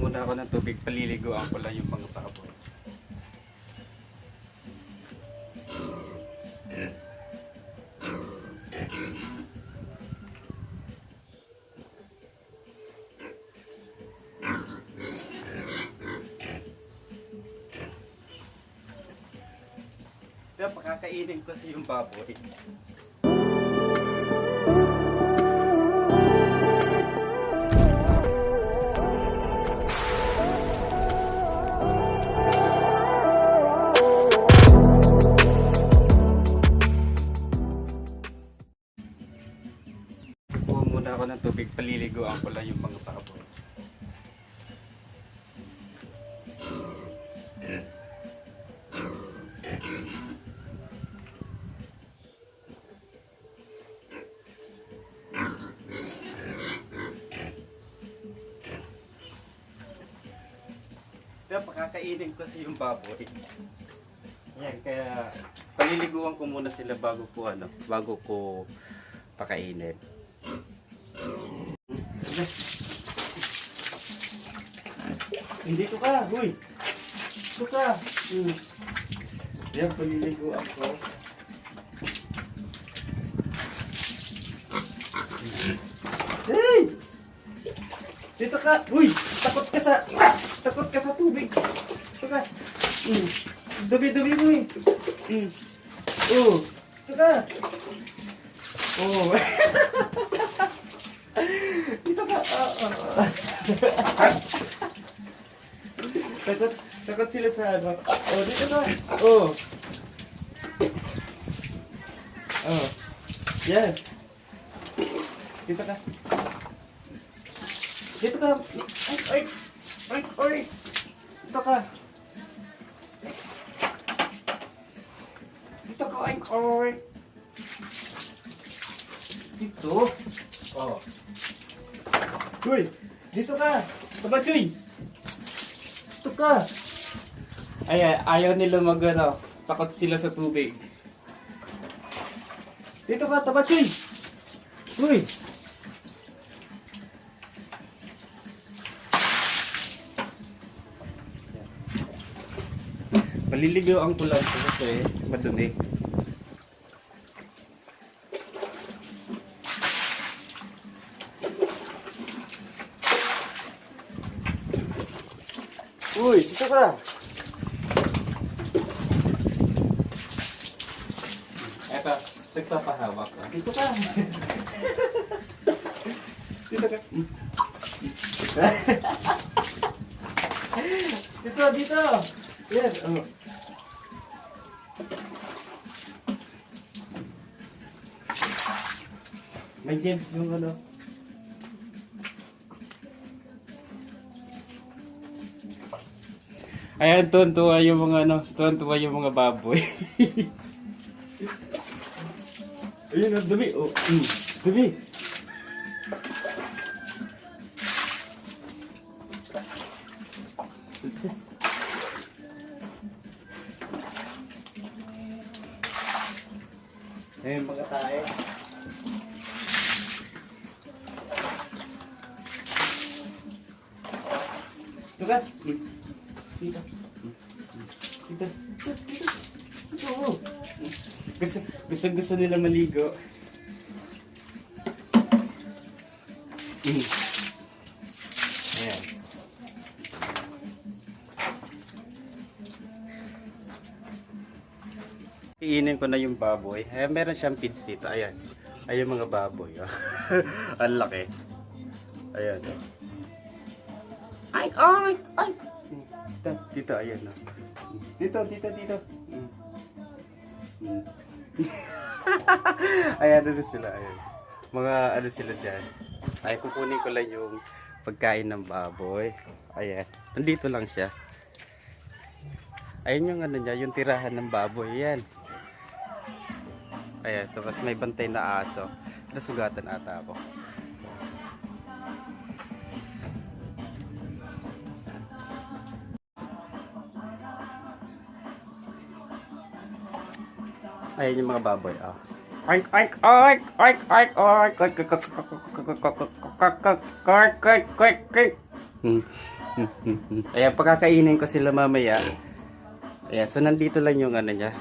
muna ako ng tubig, paliliguan ko lang yung mga baboy. Kaya pakakainin ko kasi yung baboy. Kuha muna ako ng tubig, paliliguan ko lang yung mga baboy. Kaya pakakainin ko kasi yung baboy. Ayan, kaya paliliguan ko muna sila bago ko pakainin. Dito ka, huy! Dito ka! Ayan, paliliguan ko. Hey! Dito ka! Uy! Takot ka sa tubig! Dito ka! Dumi-dumi mo eh! Oh! Dito ka! Oh! Dito ka! Takot sila sa ano. Oh! Dito ka! Oh! Oh! Yan! Dito ka! Dito ka! Ay! Ay! Ay! Dito ka! Dito ka! Ay! Ay! Dito? Oh! Uy! Dito ka! Tabachoy! Dito ka! Ay, ayaw nila mag-ano. Takot sila sa tubig. Dito ka! Tabachoy! Uy! Paliligawan ko lang kasi madumi. Uy, dito ka! Eto, nagpapahawak ka. Dito ka! Dito ka! Dito! Yes! Oh. May gems yung ano. Ayan, tuwan-tuwa yung mga ano, tuwan-tuwa yung mga baboy. Ayun, ang dumi. Oh, dumi. Ayun, mga tayo. Ito ka? Dito. Dito. Oo. Gusto nila maligo. Ayan. Iinin ko na yung baboy. Ayan, meron siyang feeds dito. Ayan. Ayan mga baboy. Ang laki. Ayan. Ay! Dito, ayan. Dito. Ayan, ano sila. Ayan. Mga ano sila dyan. Ay, kukunin ko lang yung pagkain ng baboy. Ayan. Nandito lang siya. Ayan yung ano niya, yung tirahan ng baboy. Ayan. Ayan, tapos may bantay na aso. Nasugatan ata ako. Ayan yung mga baboy. Oh. Oink, oink, oink, oink, oink, oink, oink, oink, oink, oink, oink, oink, oink, oink. Ayan, pagkakainin ko sila mamaya. Ayan, so nandito lang yung ano niya.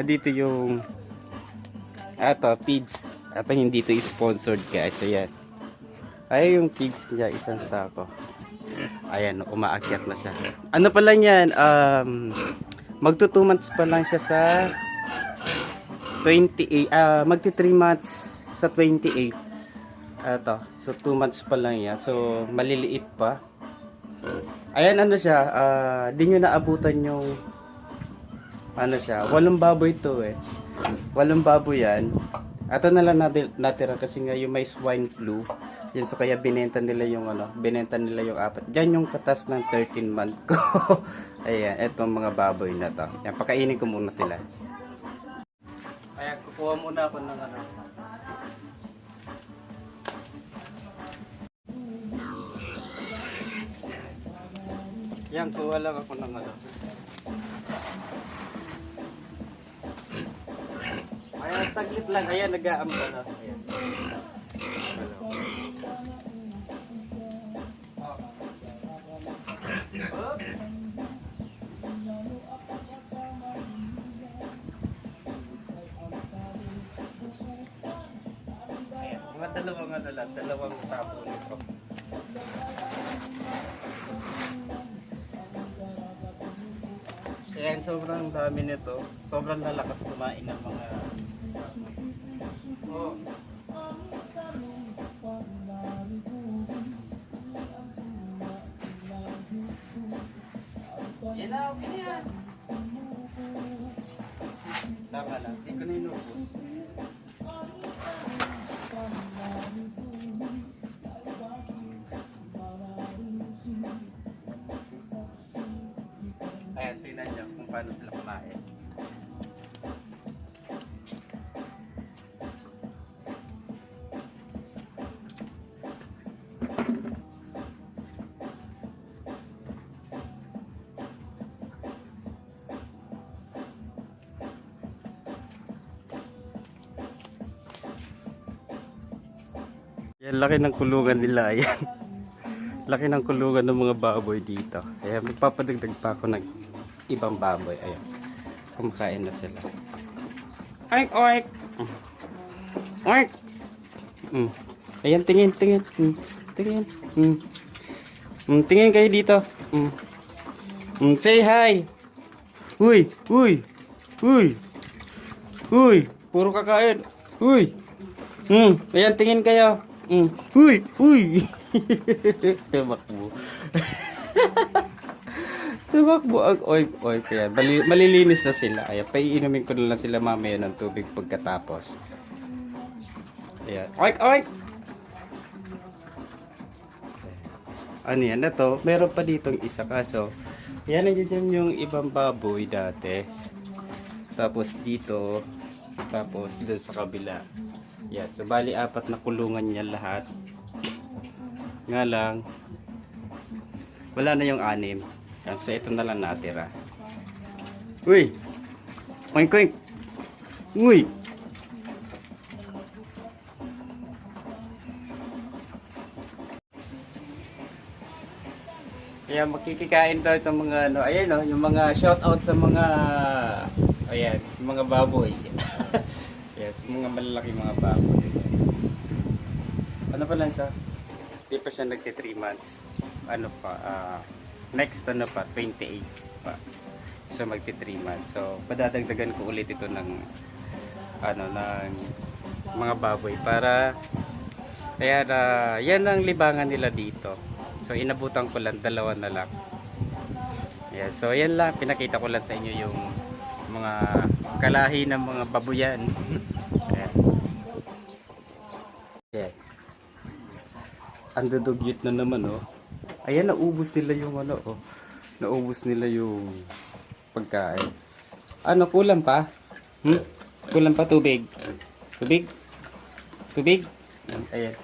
Dito yung feeds. Ito hindi to sponsored guys. Ayan. Ayan yung feeds niya, isang sako. Ayan, umaakyat na siya. Ano pa lang yan? Magto 2 months pa lang siya sa 28. Magti 3 months sa 28. Ito. So 2 months pa lang yan. So maliliit pa. Ayan, ano siya, di nyo naabutan yung ano siya, 8 baboy to eh. 8 baboy yan. Ito na lang natira kasi nga yung may swine flu. Yan, so kaya binenta nila yung binenta nila yung 4. Diyan yung katas ng 13 month ko. Ayan, etong mga baboy na to. Yan, pakainin ko muna sila. Ayan, kukuha muna ako ng Yan, kuha lang ako ng Ayan, saglit lang. Ayan, nag-aamba na. Ayan. Mga dalawang tapo nito. Ayan, sobrang dami nito. Sobrang lalakas kumain ng mga Yan na, okay na yan. Tama lang, hindi ko na inubos. Ayan, tingnan niyo kung paano sila kumain. Yan, laki ng kulungan nila. Ayan. Laki ng kulungan ng mga baboy dito. Ayan, magpapadagdag pa ako ng ibang baboy. Ayan. Kumakain na sila. Oink, oink! Oink! Ayan, tingin. Tingin. Tingin kayo dito. Say hi! Uy! Puro kakain. Uy! Ayan, tingin kayo. Uy! Tumakbo ang oink. Kaya malilinis na sila. Ayan, paiinumin ko na lang sila mamaya ng tubig pagkatapos. Ayan. Oink! Ano yan? Ito, meron pa ditong isa kaso. Yan, nandiyan yung ibang baboy dati. Tapos dito. Tapos dun sa kabila. Yan, so bali 4 na kulungan niya lahat. Nga lang, wala na yung 6. Yan, so ito na lang natira. Uy! Oink! Uy! Kaya makikikain daw itong mga ayan yung mga shoutout sa mga ayan, mga baboy. Yes, mga malalaki mga baboy. Ano pa lang siya? Di pa siya nagti 3 months. Ano pa, next 28 pa. So magti 3 months. So padadagdagan ko ulit ito ng ng mga baboy para kaya yan ang libangan nila dito. So inabutan ko lang 2 na lang. Yeah, so yan lang, pinakita ko lang sa inyo yung mga kalahi ng mga babuyan. Yeah. Ang dudugyot na naman Ayan, naubos nila yung naubos nila yung pagkain. Kulang pa? Kulang pa tubig? Tubig? Ayan.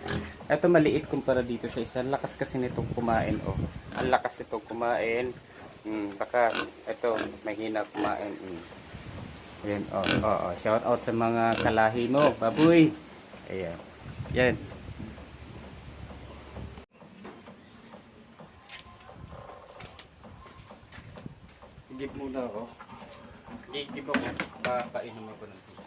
Ito maliit kumpara dito sa isa. Ang lakas kasi nitong kumain Ang lakas nitong kumain. Baka ito mahina kumain. Ayan, shout out sa mga kalahi mo, baboy. Ayan. Yan. Gigib muna ako. Gigib ako. Papainom ako ng tubig.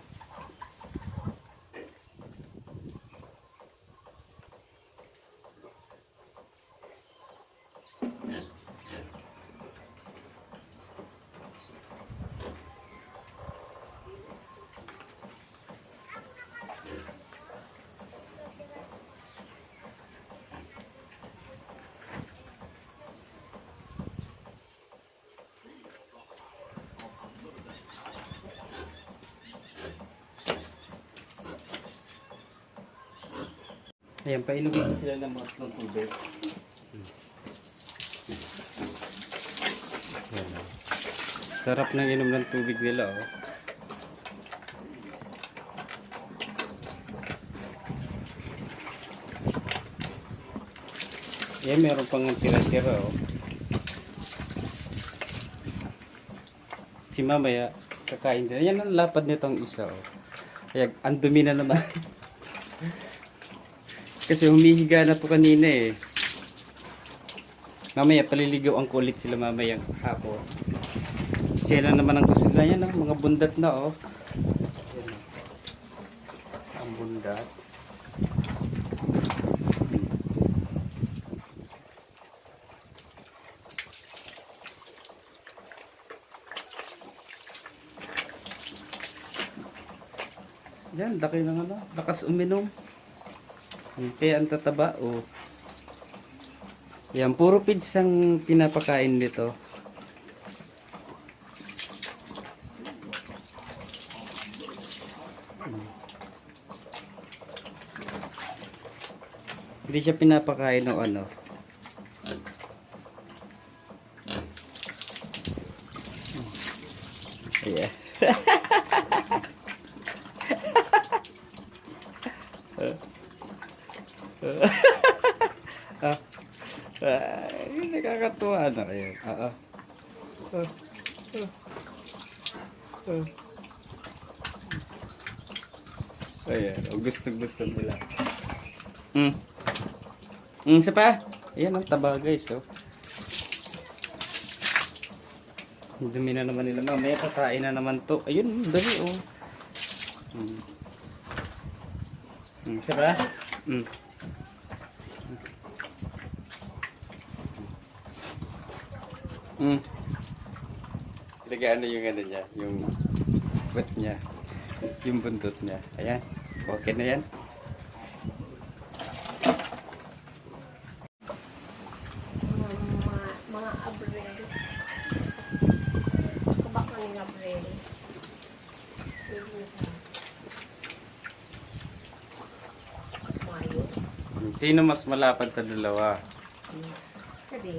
Ayan, painumin ko sila ng mga tubig. Ayan, oh. Sarap ng inom ng tubig nila, oh. Ayan, meron pang tira-tira, oh. Si mamaya, kakain din. Ayan ang lapad nitong isa, oh. Ayan, ang dumi na naman. Kasi humihiga na po kanina eh. Mamaya paliligaw ang kulit sila mamayang hapon. Sila naman ang gusto nila. Yan, mga bundat na oh. Yan, ang bundat. Yan, laki ng ano. Lakas uminom. Kaya ang tataba oh. Yan, puro feeds ang pinapakain nito. Hindi siya pinapakain o ano. Yeah. Nakakatuwa na kayo. Ayan, gusto nila. Isa pa. Ayan ang taba guys. Oh. Dumi na naman nila. Mamaya kakain na naman to. Ayun, dali oh. Isa pa. Ilagaan na yung ano niya, yung wet niya, yung buntot niya. Ayan, okay na yan. Mga Abril. Kabak na ng Abril. Mayo. Sino mas malapad sa dalawa? Sabi,